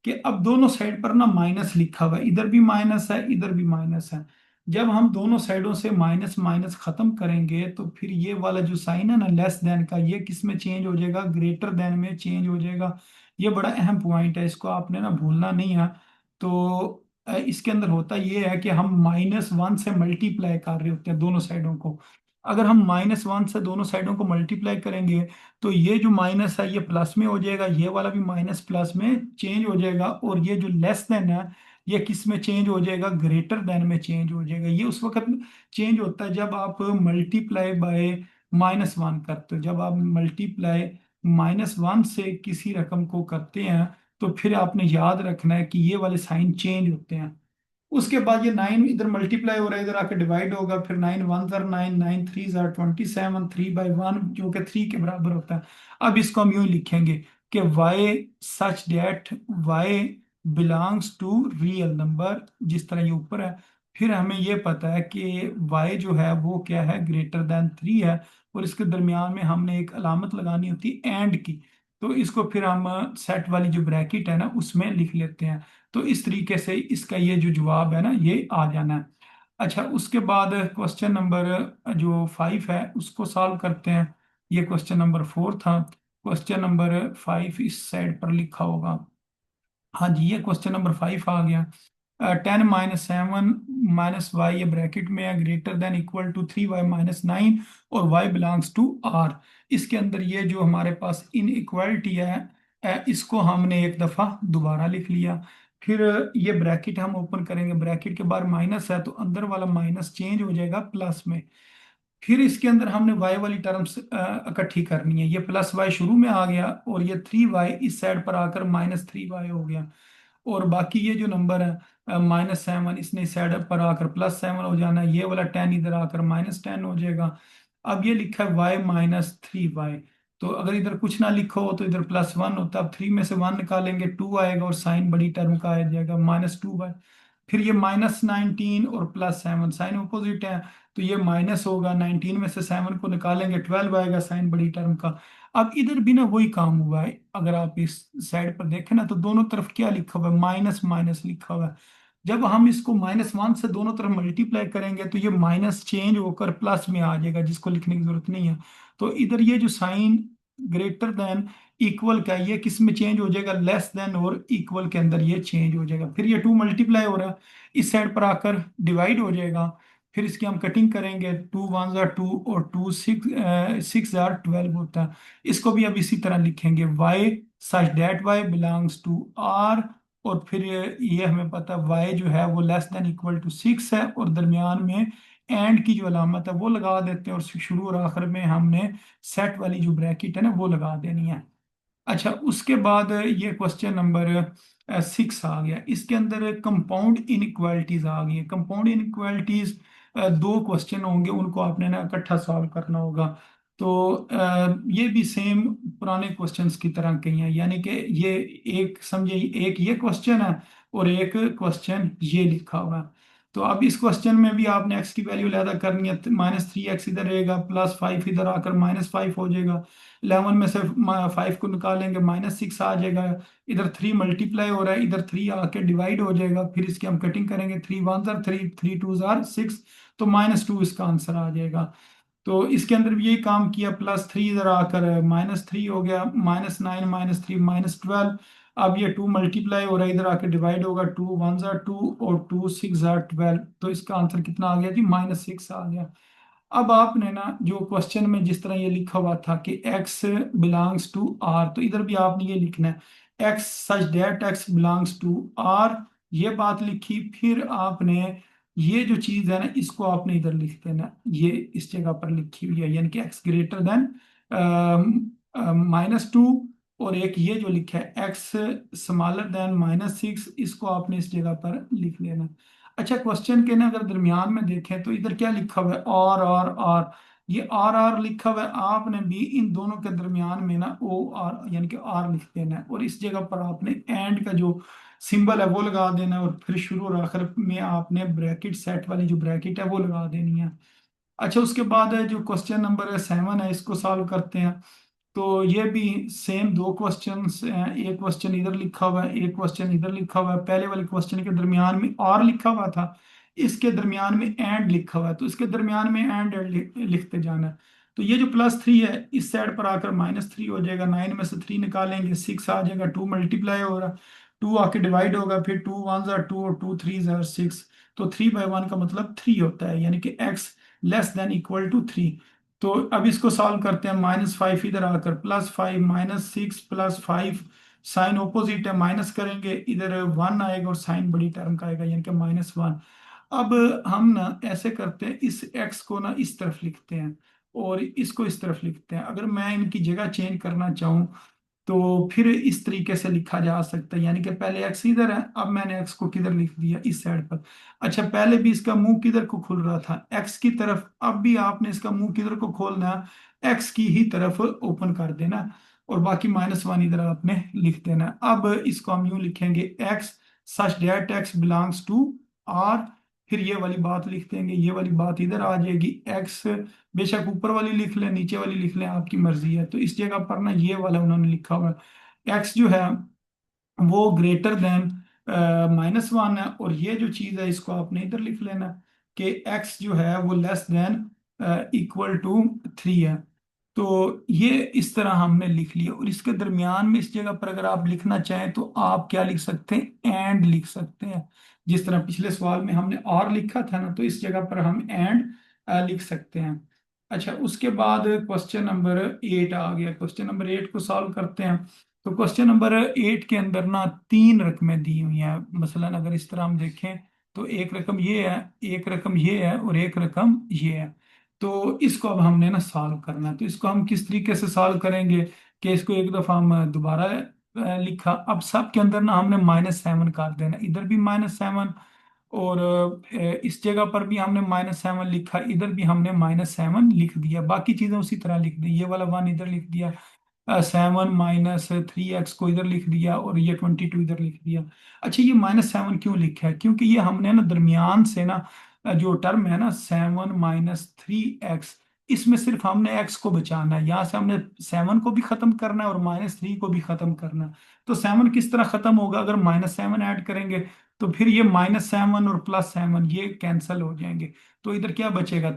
कि अब दोनों साइड पर ना माइनस लिखा हुआ है, इधर भी माइनस है इधर भी माइनस है। जब हम दोनों साइडों से माइनस माइनस खत्म करेंगे तो फिर ये वाला जो साइन है ना लेस देन का, ये किस में चेंज हो जाएगा, ग्रेटर देन में चेंज हो जाएगा। ये बड़ा अहम पॉइंट है, इसको आपने ना भूलना नहीं है। तो इसके अंदर होता ये है कि हम -1 से मल्टीप्लाई कर रहे होते हैं दोनों साइडों को। अगर हम -1 से दोनों साइडों को मल्टीप्लाई करेंगे तो ये जो माइनस है ये प्लस में हो जाएगा, ये वाला भी माइनस प्लस में चेंज हो जाएगा, और ये जो लेस देन है ये किस में चेंज हो जाएगा, ग्रेटर देन में चेंज हो जाएगा। ये उस वक्त चेंज होता है जब आप मल्टीप्लाई बाय -1 करते हो। जब आप मल्टीप्लाई -1 से किसी रकम को करते हैं तो फिर आपने याद रखना है कि ये वाले साइन चेंज होते हैं। उसके बाद ये 9 इधर मल्टीप्लाई हो रहा है, इधर आके डिवाइड होगा। फिर 9 1 जार 9, 9 3 जार 27, 3/1 जो कि 3 के बराबर होता है। अब इसको हम यूं लिखेंगे कि y such that y belongs to real number, जिस तरह ये ऊपर है। फिर हमें ये पता है कि y जो है वो क्या है, ग्रेटर देन 3 है, और इसके दरमियान में हमने एक अलामत लगानी होती है एंड की। तो इसको फिर हम सेट वाली जो ब्रैकेट है ना उसमें लिख लेते हैं। तो इस तरीके से इसका ये जो जवाब है ना ये आ जाना है। अच्छा, उसके बाद क्वेश्चन नंबर जो 5 है उसको सॉल्व करते हैं। ये क्वेश्चन नंबर 4 था। क्वेश्चन नंबर 5 इस साइड पर लिखा होगा। हाँ जी, ये क्वेश्चन नंबर 5 आ गया। 10 - 7 - y ये ब्रैकेट में है, greater than equal to 3y-9, और y बिलोंग्स टू r। इसके अंदर ये जो हमारे पास इन इक्वालिटी है, इसको हमने एक दफा दोबारा लिख लिया। फिर ये ब्रैकेट हम ओपन करेंगे, ब्रैकेट के बाहर माइनस है तो अंदर वाला माइनस चेंज हो जाएगा प्लस में। फिर इसके अंदर हमने y वाली टर्म्स इकट्ठी करनी है। ये +y शुरू में आ गया, और ये 3y इस साइड पर आकर -3y हो गया। और बाकी ये जो नंबर है -7 इसने इस साइड पर आकर +7 हो जाना है। ये वाला 10 इधर आकर -10 हो जाएगा। अब ये लिखा है y-3y। तो अगर इधर कुछ ना लिखो हो तो इधर +1 होता है। अब 3 में से 1 निकालेंगे 2 आएगा, और साइन बड़ी टर्म का आ जाएगा -2y। फिर ये -19 और +7 साइन अपोजिट है, तो ये माइनस होगा। 19 में से 7 को निकालेंगे 12 आएगा साइन बड़ी टर्म का। अब इधर भी ना वही काम हुआ है, अगर आप इस साइड पर देखें ना तो दोनों तरफ क्या लिखा हुआ है, माइनस माइनस लिखा हुआ है। जब हम इसको -1 से दोनों तरफ मल्टीप्लाई करेंगे तो ये माइनस चेंज होकर प्लस में आ जाएगा, जिसको लिखने की जरूरत नहीं है। तो इधर ये जो साइन ग्रेटर देन इक्वल का, ये किस में चेंज हो जाएगा, लेस देन और इक्वल के अंदर ये चेंज हो जाएगा। फिर ये 2 मल्टीप्लाई हो रहा है, इस साइड पर आकर डिवाइड हो जाएगा। फिर इसकी हम कटिंग करेंगे, 2 1 जार 2 और 2 6 6 जार 12 होता है। इसको भी अब इसी तरह लिखेंगे, y such that y belongs to r। और फिर ये हमें पता है y जो है वो लेस देन इक्वल टू 6 है, और दरमियान में एंड की जो अलामत है वो लगा देते हैं, और शुरू और आखिर में हमने सेट वाली जो ब्रैकेट है ना वो लगा देनी है। अच्छा, उसके बाद ये क्वेश्चन नंबर 6 आ गया। इसके अंदर कंपाउंड इनइक्वालिटीज आ गई है। कंपाउंड इनइक्वालिटीज दो क्वेश्चन होंगे, उनको आपने ना इकट्ठा सॉल्व करना होगा। तो ये भी सेम पुराने क्वेश्चंस की तरह के ही हैं, यानी कि ये एक समझे, एक ये क्वेश्चन है और एक क्वेश्चन ये लिखा हुआ है। तो अब इस क्वेश्चन में भी आपने एक्स की वैल्यू अलग करनी है। -3x इधर रहेगा, +5 इधर आकर -5 हो जाएगा। 11 में से 5 को निकालेंगे, -6 आ जाएगा। इधर 3 मल्टीप्लाई हो रहा है, इधर 3 आके डिवाइड हो जाएगा। फिर इसकी हम कटिंग करेंगे, 3 1 जार 3, 3 2 जार 6, तो -2 इसका आंसर आ जाएगा। तो इसके अंदर भी यही काम किया, +3 इधर आकर -3 हो गया, -9 -3 -12। अब ये 2 मल्टीप्लाई हो रहा है, इधर आकर डिवाइड होगा, 2 1 जार 2 और 2 6 जार 12। तो इसका आंसर कितना आ गया जी, -6 आ गया। अब आपने ना जो क्वेश्चन में जिस तरह ये लिखा हुआ था कि x बिलोंग्स टू r, तो इधर भी आपने ये लिखना है, x such that x belongs to r। ये बात लिखी, फिर आपने ये जो चीज है ना इसको आपने इधर लिख देना, ये इस जगह पर लिखी हुई है, यानी कि x ग्रेटर देन -2। और एक ये जो लिखा है x स्मॉलर देन -6, इसको आपने इस जगह पर लिख लेना। अच्छा, क्वेश्चन के ना अगर दरमियान में देखें तो इधर क्या लिखा हुआ है, और ये आर लिखा हुआ है। आपने भी इन दोनों के दरमियान में ना ओ आर यानी कि आर लिख देना है, और इस जगह पर आपने एंड का जो सिंबल है वो लगा देना है, और फिर शुरू और आखिर में आपने ब्रैकेट, सेट वाली जो ब्रैकेट है वो लगा देनी है। अच्छा, उसके बाद है जो क्वेश्चन नंबर 7 है, इसको सॉल्व करते हैं। तो ये भी सेम दो क्वेश्चंस हैं, एक क्वेश्चन इधर लिखा हुआ है, एक क्वेश्चन इधर लिखा हुआ है। पहले वाले क्वेश्चन के दरमियान में और लिखा हुआ था, इसके दरमियान में एंड लिखा हुआ है, तो इसके दरमियान में एंड लिखते जाना है। तो ये जो +3 है इस साइड पर आकर -3 हो जाएगा, 9 में से 3 निकालेंगे, 6 आ जाएगा, 2 मल्टीप्लाई होगा, 2 आके डिवाइड होगा, फिर 2 1 जार 2 और 2 3 जार 6। तो 3/1 का मतलब 3 होता है, यानी कि x less than equal to 3। तो अब इसको सॉल्व करते हैं, -5 इधर आकर +5 -6 +5, साइन ऑपोजिट है, माइनस करेंगे, इधर 1 आएगा और साइन बड़ी टर्म का आएगा, यानी कि -1। अब हम ना ऐसे करते हैं, इस x को ना इस तरफ लिखते हैं और इसको इस तरफ लिखते हैं। अगर मैं इनकी जगह चेंज करना चाहूँ तो फिर इस तरीके से लिखा जा सकता है, यानी कि पहले x इधर है, अब मैंने x को किधर लिख दिया, इस साइड पर। अच्छा, पहले भी इसका मुंह किधर को खुल रहा था, x की तरफ, अब भी आपने इसका मुंह किधर को खोलना है, x की ही तरफ ओपन कर देना, और बाकी -1 इधर आपने लिख देना। अब इसको हम यूं लिखेंगे, x such that x belongs to r। फिर ये वाली बात लिख देंगे, ये वाली बात इधर आ जाएगी, x बेशक ऊपर वाली लिख लें, नीचे वाली लिख लें, आपकी मर्जी है। तो इस जगह पर ना ये वाला उन्होंने लिखा हुआ है, एक्स जो है वो ग्रेटर देन -1 है, और ये जो चीज़ है इसको आपने इधर लिख लेना कि एक्स जो है वो लेस देन इक्वल टू 3 है। तो ये इस तरह हमने लिख लिया, और इसके दरमियान में इस जगह पर अगर आप लिखना चाहें तो आप क्या लिख सकते हैं, एंड लिख सकते हैं। जिस तरह पिछले सवाल में हमने और लिखा था ना, तो इस जगह पर हम एंड लिख सकते हैं। अच्छा, उसके बाद क्वेश्चन नंबर 8 आ गया। क्वेश्चन नंबर 8 को सॉल्व करते हैं। तो क्वेश्चन नंबर 8 के अंदर ना 3 रकमें दी हुई हैं। मसलन अगर इस तरह हम देखें तो एक रकम ये है, एक रकम ये है, और एक रकम ये है। तो इसको अब हमने ना सॉल्व करना है। तो इसको हम किस तरीके से सॉल्व करेंगे कि इसको एक दफा हम दोबारा लिखा, अब सब के अंदर ना हमने -7 कर देना, इधर भी -7, और इस जगह पर भी हमने -7 लिखा, इधर भी हमने -7 लिख दिया, बाकी चीजें उसी तरह लिख दी। ये वाला 1 इधर लिख दिया, 7 -3x को इधर लिख दिया, और ये 22 इधर लिख दिया। अच्छा, ये -7 क्यों लिखा है, क्योंकि ये हमने ना दरमियान से ना जो टर्म है ना 7 -3x, इसमें सिर्फ हमने x को बचाना है, यहाँ से हमने 7 को भी खत्म करना है और -3 को भी खत्म करना है। तो 7 किस तरह खत्म होगा, अगर -7 ऐड करेंगे तो फिर ये -7 और +7 ये कैंसिल हो जाएंगे। तो इधर क्या बचेगा,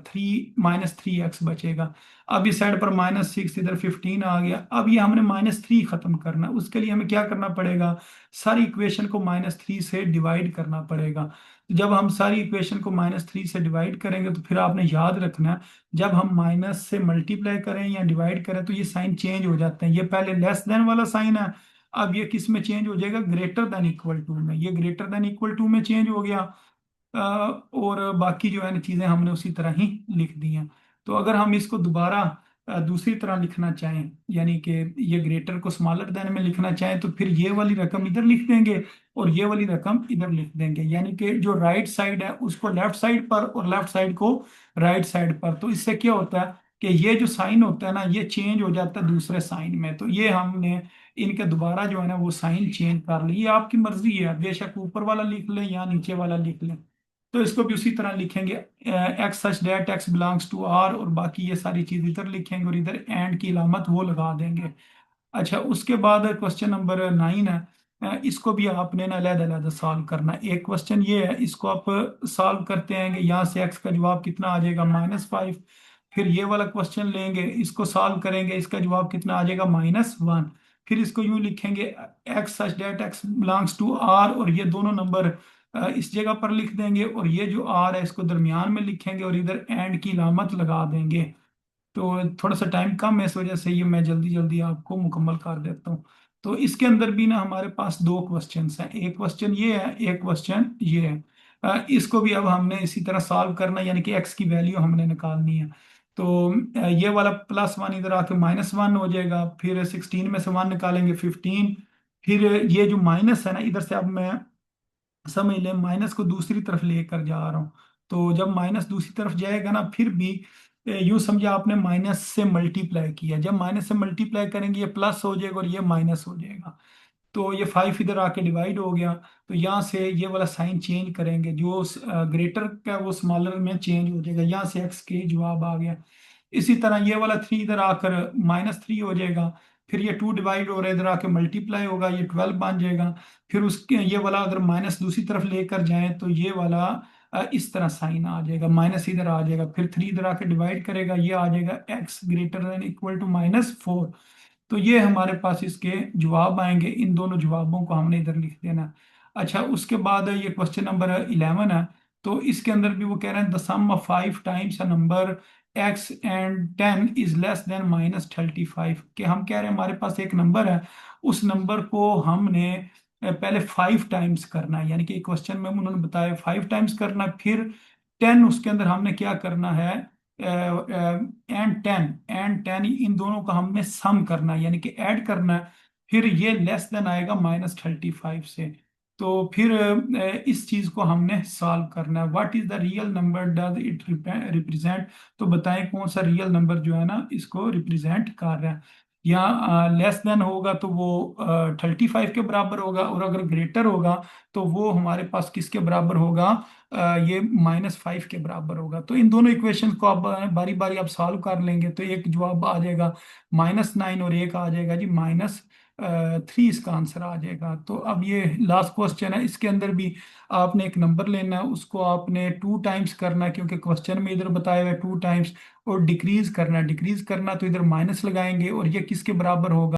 -3x बचेगा। अब इस साइड पर -6, इधर 15 आ गया। अब ये हमने -3 खत्म करना है, उसके लिए हमें क्या करना पड़ेगा, सारी इक्वेशन को -3 से डिवाइड करना पड़ेगा। जब हम सारी इक्वेशन को -3 से डिवाइड करेंगे तो फिर आपने याद रखना है, जब हम माइनस से मल्टीप्लाई करें या डिवाइड करें तो ये साइन चेंज हो जाते हैं। ये पहले लेस देन वाला साइन है, अब ये किस में चेंज हो जाएगा, ग्रेटर देन इक्वल टू में। ये ग्रेटर देन इक्वल टू में चेंज हो गया। और बाकी जो है ना चीज़ें हमने उसी तरह ही लिख दी हैं। तो अगर हम इसको दोबारा दूसरी तरह लिखना चाहें, यानी कि ये ग्रेटर को स्मॉलर देन में लिखना चाहें, तो फिर ये वाली रकम इधर लिख देंगे और ये वाली रकम इधर लिख देंगे। यानी कि जो राइट साइड है उसको लेफ्ट साइड पर और लेफ्ट साइड को राइट साइड पर। तो इससे क्या होता है कि ये जो साइन होता है ना ये चेंज हो जाता है दूसरे साइन में। तो ये हमने इनके दोबारा जो है ना वो साइन चेंज कर ली। ये आपकी मर्जी है, बेशक ऊपर वाला लिख लें या नीचे वाला लिख लें। तो इसको भी उसी तरह लिखेंगे, x such that x belongs to R, और बाकी ये सारी चीज इधर लिखेंगे और इधर एंड की इलामत वो लगा देंगे। अच्छा, उसके बाद क्वेश्चन नंबर 9 है। इसको भी आपने ना अलग-अलग सॉल्व करना है। एक क्वेश्चन ये है, इसको आप सॉल्व करते हैं कि यहाँ से एक्स का जवाब कितना आ जाएगा, -5। फिर ये वाला क्वेश्चन लेंगे, इसको सॉल्व करेंगे, इसका जवाब कितना आ जाएगा, -1। फिर इसको यूं लिखेंगे, x such that x belongs to R, और ये दोनों नंबर इस जगह पर लिख देंगे, और ये जो आर है इसको दरमियान में लिखेंगे और इधर एंड की इलामत लगा देंगे। तो थोड़ा सा टाइम कम है, इस वजह से ये मैं जल्दी जल्दी आपको मुकम्मल कर देता हूँ। तो इसके अंदर भी ना हमारे पास दो क्वेश्चंस हैं, एक क्वेश्चन ये है, एक क्वेश्चन ये है। इसको भी अब हमने इसी तरह सॉल्व करना है, यानी कि एक्स की वैल्यू हमने निकालनी है। तो ये वाला +1 इधर आके -1 हो जाएगा। फिर 16 में से 1 निकालेंगे, 15। फिर ये जो माइनस है ना, इधर से अब मैं समझ लें माइनस को दूसरी तरफ लेकर जा रहा हूँ। तो जब माइनस दूसरी तरफ जाएगा ना, फिर भी यूं समझे आपने माइनस से मल्टीप्लाई किया, जब माइनस से मल्टीप्लाई करेंगे ये प्लस हो जाएगा और ये माइनस हो जाएगा। तो ये 5 इधर आके डिवाइड हो गया। तो यहाँ से ये वाला साइन चेंज करेंगे, जो ग्रेटर का वो स्मॉलर में चेंज हो जाएगा। यहाँ से एक्स के जवाब आ गया। इसी तरह ये वाला 3 इधर आकर -3 हो जाएगा। फिर ये 2 डिवाइड हो रहा है, इधर आके मल्टीप्लाई होगा, ये 12 बन जाएगा। फिर उसके ये वाला अगर माइनस दूसरी तरफ लेकर जाएं तो ये वाला इस तरह साइन आ जाएगा, माइनस इधर आ जाएगा। फिर 3 इधर आके डिवाइड करेगा, ये आ जाएगा x greater than equal to -4। तो ये हमारे पास इसके जवाब आएंगे। इन दोनों जवाबों को हमने इधर लिख देना। अच्छा, उसके बाद ये क्वेश्चन नंबर 11 है। तो इसके अंदर भी वो कह रहे हैं, the sum of 5 times a number x and 10 is less than -35। कि हम कह रहे हैं हमारे पास एक नंबर है, उस नंबर को हमने पहले 5 टाइम्स करना है। यानी कि क्वेश्चन में उन्होंने बताया 5 टाइम्स करना है, फिर 10 उसके अंदर हमने क्या करना है, एंड 10 इन दोनों का हमने सम करना है, यानी कि ऐड करना है। फिर ये लेस देन आएगा -35 से। तो फिर इस चीज को हमने सॉल्व करना है। What is the real number does it represent. तो बताएं कौन सा रियल नंबर जो है ना इसको रिप्रेजेंट कर रहा है। यहाँ लेस देन होगा तो वो 35 के बराबर होगा, और अगर ग्रेटर होगा तो वो हमारे पास किसके बराबर होगा, ये -5 के बराबर होगा। तो इन दोनों इक्वेशन को आप बारी बारी आप सॉल्व कर लेंगे तो एक जवाब आ जाएगा -9, और एक आ जाएगा जी -3। इसका आंसर आ जाएगा। तो अब ये लास्ट क्वेश्चन है, इसके अंदर भी आपने एक नंबर लेना है, उसको आपने 2 टाइम्स करना है, क्योंकि क्वेश्चन में इधर बताया हुआ है 2 टाइम्स। और डिक्रीज करना है, डिक्रीज करना तो इधर माइनस लगाएंगे, और ये किसके बराबर होगा।